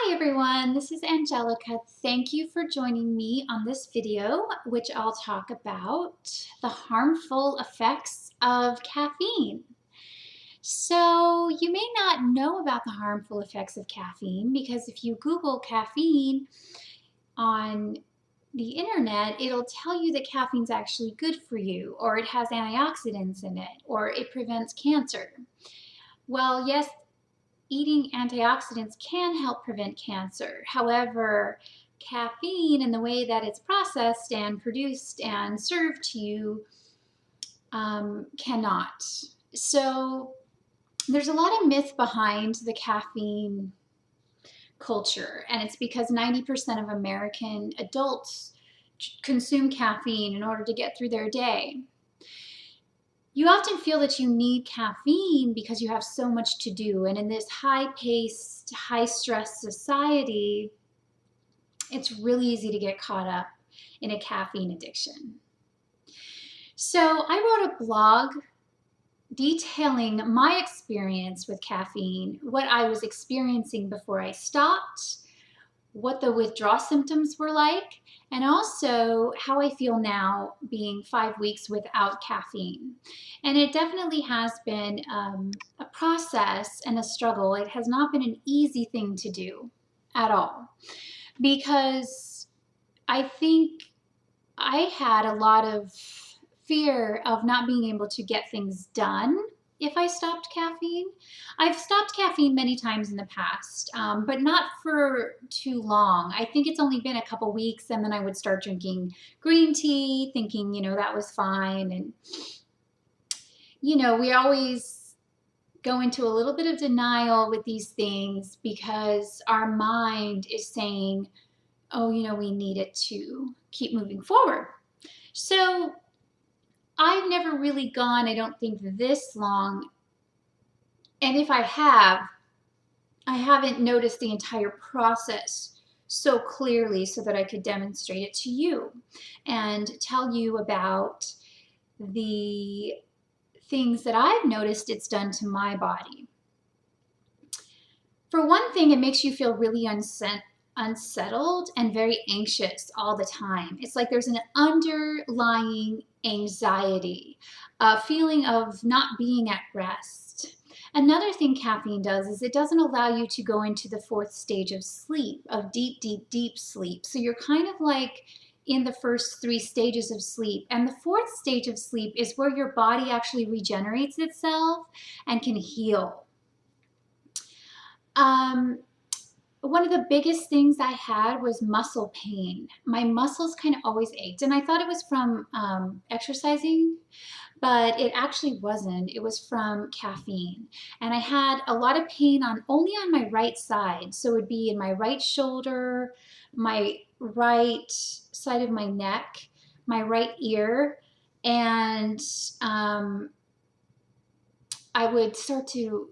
Hi everyone, this is Angelica. Thank you for joining me on this video, which I'll talk about the harmful effects of caffeine. So you may not know about the harmful effects of caffeine because if you Google caffeine on the internet, it'll tell you that caffeine's actually good for you, or it has antioxidants in it, or it prevents cancer. Well, yes, eating antioxidants can help prevent cancer. However, caffeine and the way that it's processed and produced and served to you cannot. So there's a lot of myth behind the caffeine culture, and it's because 90% of American adults consume caffeine in order to get through their day. You often feel that you need caffeine because you have so much to do. And in this high-paced, high-stress society, it's really easy to get caught up in a caffeine addiction. So I wrote a blog detailing my experience with caffeine, what I was experiencing before I stopped, what the withdrawal symptoms were like, and also how I feel now being 5 weeks without caffeine. And it definitely has been a process and a struggle. It has not been an easy thing to do at all, because I think I had a lot of fear of not being able to get things done if I stopped caffeine. I've stopped caffeine many times in the past, but not for too long. I think it's only been a couple weeks, and then I would start drinking green tea, thinking, that was fine. And, we always go into a little bit of denial with these things because our mind is saying, oh, we need it to keep moving forward. So I've never really gone, I don't think, this long, and if I have, I haven't noticed the entire process so clearly so that I could demonstrate it to you and tell you about the things that I've noticed it's done to my body. For one thing, it makes you feel really unsettled and very anxious all the time. It's like there's an underlying anxiety, a feeling of not being at rest. Another thing caffeine does is it doesn't allow you to go into the fourth stage of sleep, of deep, deep, deep sleep. So you're kind of like in the first 3 stages of sleep. And the fourth stage of sleep is where your body actually regenerates itself and can heal. One of the biggest things I had was muscle pain. My muscles kind of always ached, and I thought it was from exercising, but it actually wasn't. It was from caffeine. And I had a lot of pain only on my right side. So it would be in my right shoulder, my right side of my neck, my right ear, and I would start to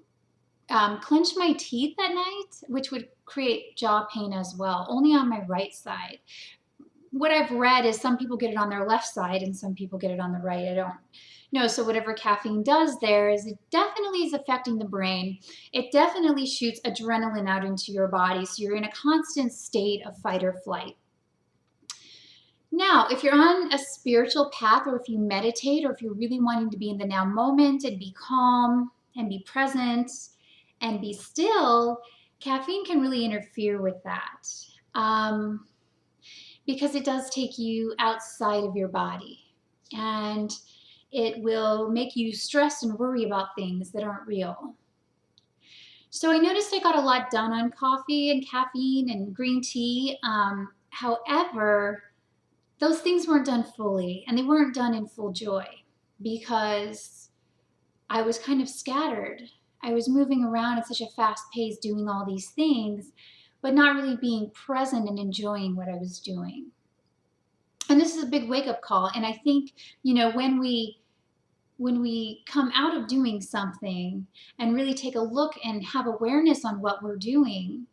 clench my teeth at night, which would create jaw pain as well, only on my right side. What I've read is some people get it on their left side and some people get it on the right. I don't know. So whatever caffeine does there is it definitely is affecting the brain. It definitely shoots adrenaline out into your body. So you're in a constant state of fight or flight. Now, if you're on a spiritual path, or if you meditate, or if you're really wanting to be in the now moment and be calm and be present and be still, caffeine can really interfere with that because it does take you outside of your body, and it will make you stress and worry about things that aren't real. So I noticed I got a lot done on coffee and caffeine and green tea. However, those things weren't done fully, and they weren't done in full joy because I was kind of scattered. I was moving around at such a fast pace doing all these things, but not really being present and enjoying what I was doing. And this is a big wake-up call. And I think, when we come out of doing something and really take a look and have awareness on what we're doing,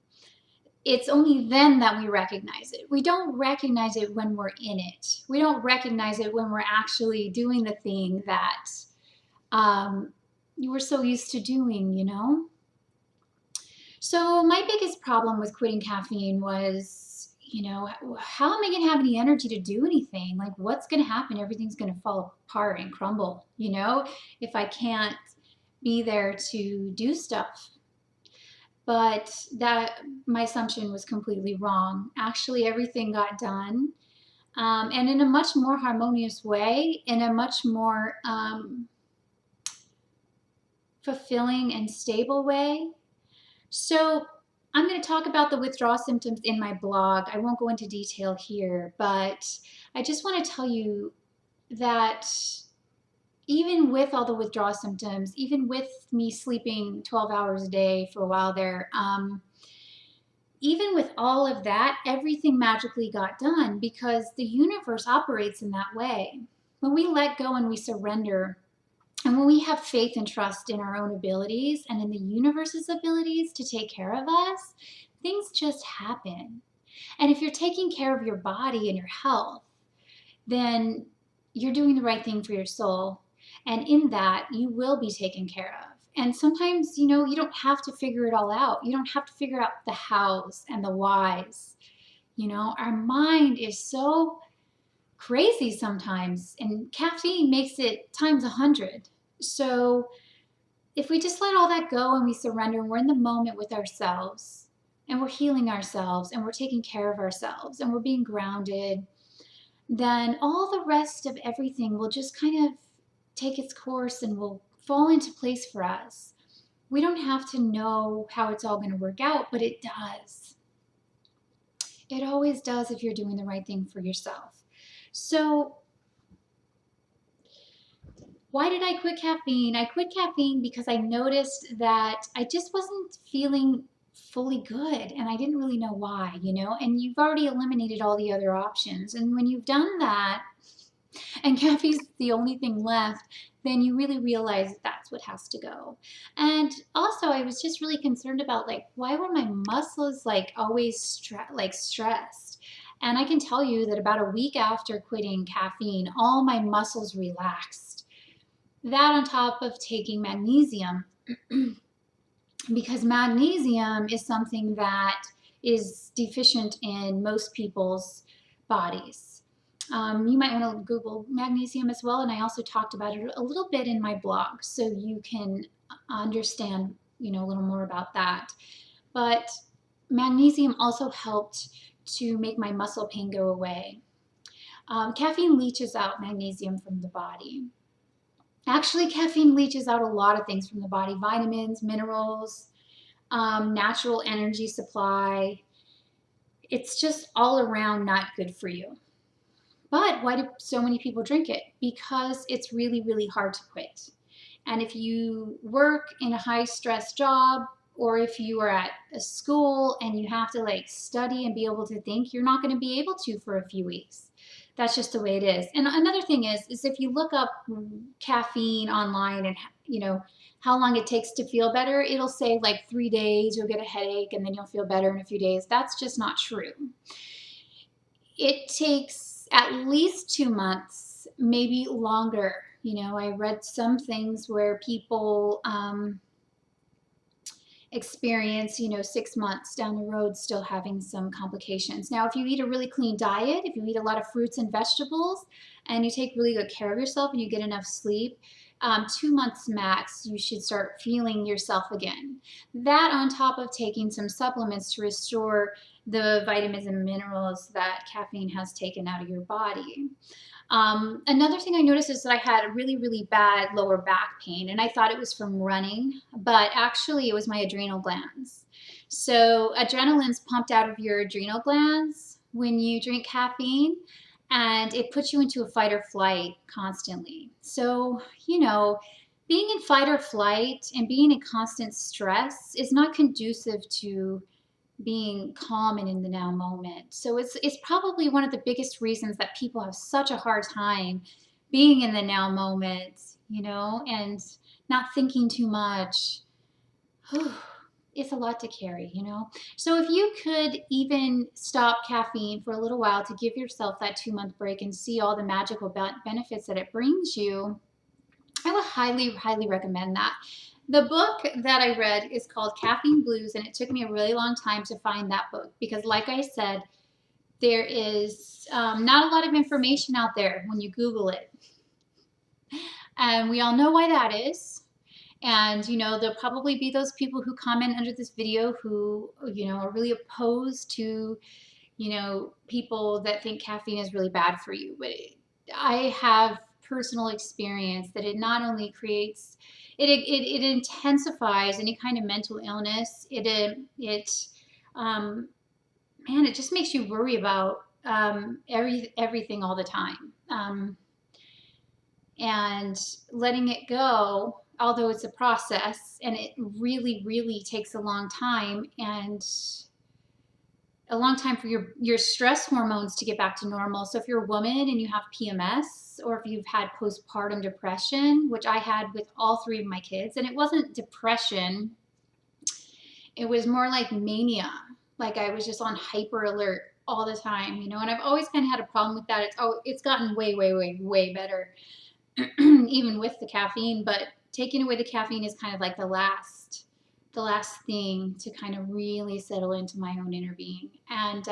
it's only then that we recognize it. We don't recognize it when we're in it. We don't recognize it when we're actually doing the thing that you were so used to doing, So my biggest problem with quitting caffeine was, how am I going to have any energy to do anything? Like, what's going to happen? Everything's going to fall apart and crumble, if I can't be there to do stuff. But that my assumption was completely wrong. Actually, everything got done, and in a much more harmonious way, in a much more fulfilling and stable way. So I'm going to talk about the withdrawal symptoms in my blog. I won't go into detail here, but I just want to tell you that even with all the withdrawal symptoms, even with me sleeping 12 hours a day for a while there, even with all of that, everything magically got done because the universe operates in that way. When we let go and we surrender, and when we have faith and trust in our own abilities and in the universe's abilities to take care of us, things just happen. And if you're taking care of your body and your health, then you're doing the right thing for your soul. And in that, you will be taken care of. And sometimes, you don't have to figure it all out. You don't have to figure out the hows and the whys. Our mind is so crazy sometimes, and caffeine makes it times 100. So if we just let all that go and we surrender, and we're in the moment with ourselves, and we're healing ourselves, and we're taking care of ourselves, and we're being grounded, then all the rest of everything will just kind of take its course and will fall into place for us. We don't have to know how it's all going to work out, but it does. It always does if you're doing the right thing for yourself. So why did I quit caffeine? I quit caffeine because I noticed that I just wasn't feeling fully good, and I didn't really know why, and you've already eliminated all the other options. And when you've done that, and caffeine's the only thing left, then you really realize that that's what has to go. And also, I was just really concerned about, why were my muscles always stressed? And I can tell you that about a week after quitting caffeine, all my muscles relaxed. That on top of taking magnesium, because magnesium is something that is deficient in most people's bodies. You might want to Google magnesium as well, and I also talked about it a little bit in my blog, so you can understand, a little more about that. But magnesium also helped to make my muscle pain go away. Caffeine leaches out magnesium from the body. Actually, caffeine leaches out a lot of things from the body: vitamins, minerals, natural energy supply. It's just all around not good for you. But why do so many people drink it? Because it's really, really hard to quit. And if you work in a high stress job, or if you are at a school and you have to study and be able to think, you're not going to be able to for a few weeks. That's just the way it is. And another thing is if you look up caffeine online and how long it takes to feel better, it'll say 3 days, you'll get a headache, and then you'll feel better in a few days. That's just not true. It takes at least 2 months, maybe longer. I read some things where people experience, 6 months down the road still having some complications. Now, if you eat a really clean diet, if you eat a lot of fruits and vegetables, and you take really good care of yourself and you get enough sleep, 2 months max, you should start feeling yourself again. That on top of taking some supplements to restore the vitamins and minerals that caffeine has taken out of your body. Another thing I noticed is that I had really, really bad lower back pain, and I thought it was from running, but actually it was my adrenal glands. So adrenaline's pumped out of your adrenal glands when you drink caffeine, and it puts you into a fight or flight constantly. So, being in fight or flight and being in constant stress is not conducive to being calm and in the now moment. So it's probably one of the biggest reasons that people have such a hard time being in the now moment, and not thinking too much. It's a lot to carry, So if you could even stop caffeine for a little while to give yourself that 2-month break and see all the magical benefits that it brings you, I would highly, highly recommend that. The book that I read is called Caffeine Blues, and it took me a really long time to find that book because, like I said, there is not a lot of information out there when you Google it. And we all know why that is. And, you know, there'll probably be those people who comment under this video who, you know, are really opposed to, you know, people that think caffeine is really bad for you. But I have personal experience that it not only creates, it intensifies any kind of mental illness. Man, it just makes you worry about everything all the time. And letting it go, although it's a process and it really, really takes a long time, and a long time for your stress hormones to get back to normal. So if you're a woman and you have PMS, or if you've had postpartum depression, which I had with all 3 of my kids, and it wasn't depression, it was more like mania. Like I was just on hyper alert all the time, you know, and I've always kind of had a problem with that. It's gotten way, way, way, way better. Even with the caffeine, but taking away the caffeine is kind of like the last thing to kind of really settle into my own inner being. And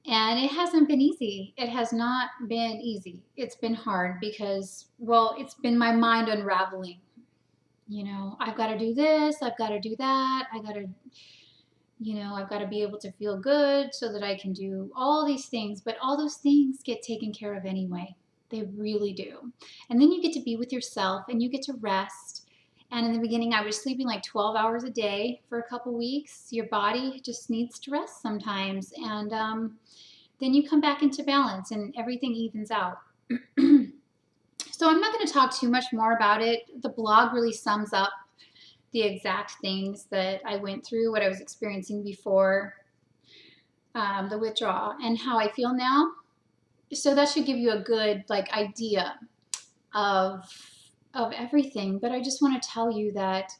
it hasn't been easy. It has not been easy. It's been hard because, well, it's been my mind unraveling. You know, I've got to do this, I've got to do that, I've got to be able to feel good so that I can do all these things, but all those things get taken care of anyway. They really do. And then you get to be with yourself and you get to rest. And in the beginning, I was sleeping like 12 hours a day for a couple weeks. Your body just needs to rest sometimes. And then you come back into balance and everything evens out. So I'm not going to talk too much more about it. The blog really sums up the exact things that I went through, what I was experiencing before the withdrawal, and how I feel now. So that should give you a good idea of everything. But I just want to tell you that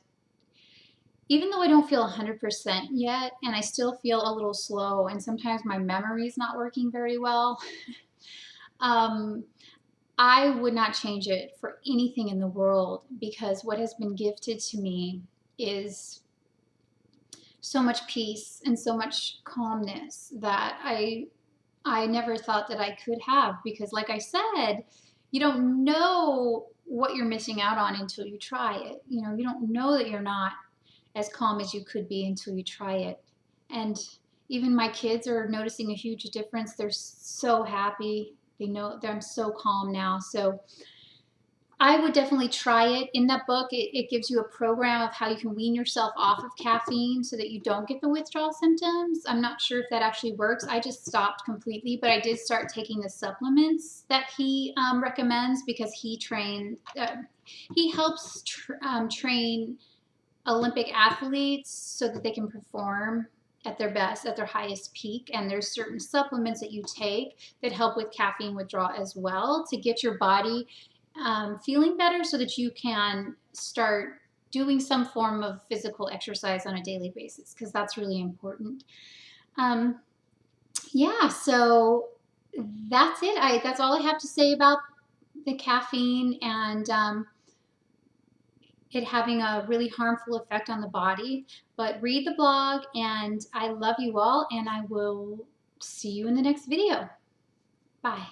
even though I don't feel 100% yet, and I still feel a little slow, and sometimes my memory is not working very well, I would not change it for anything in the world, because what has been gifted to me is so much peace and so much calmness that I never thought that I could have. Because like I said, you don't know what you're missing out on until you try it. You know, you don't know that you're not as calm as you could be until you try it. And even my kids are noticing a huge difference. They're so happy. They know that I'm so calm now. So I would definitely try it. In that book, it gives you a program of how you can wean yourself off of caffeine so that you don't get the withdrawal symptoms. I'm not sure if that actually works. I just stopped completely, but I did start taking the supplements that he recommends, because he helps train Olympic athletes so that they can perform at their best, at their highest peak. And there's certain supplements that you take that help with caffeine withdrawal as well, to get your body feeling better so that you can start doing some form of physical exercise on a daily basis, because that's really important. Yeah, so that's it. That's all I have to say about the caffeine and it having a really harmful effect on the body. But read the blog, and I love you all, and I will see you in the next video. Bye.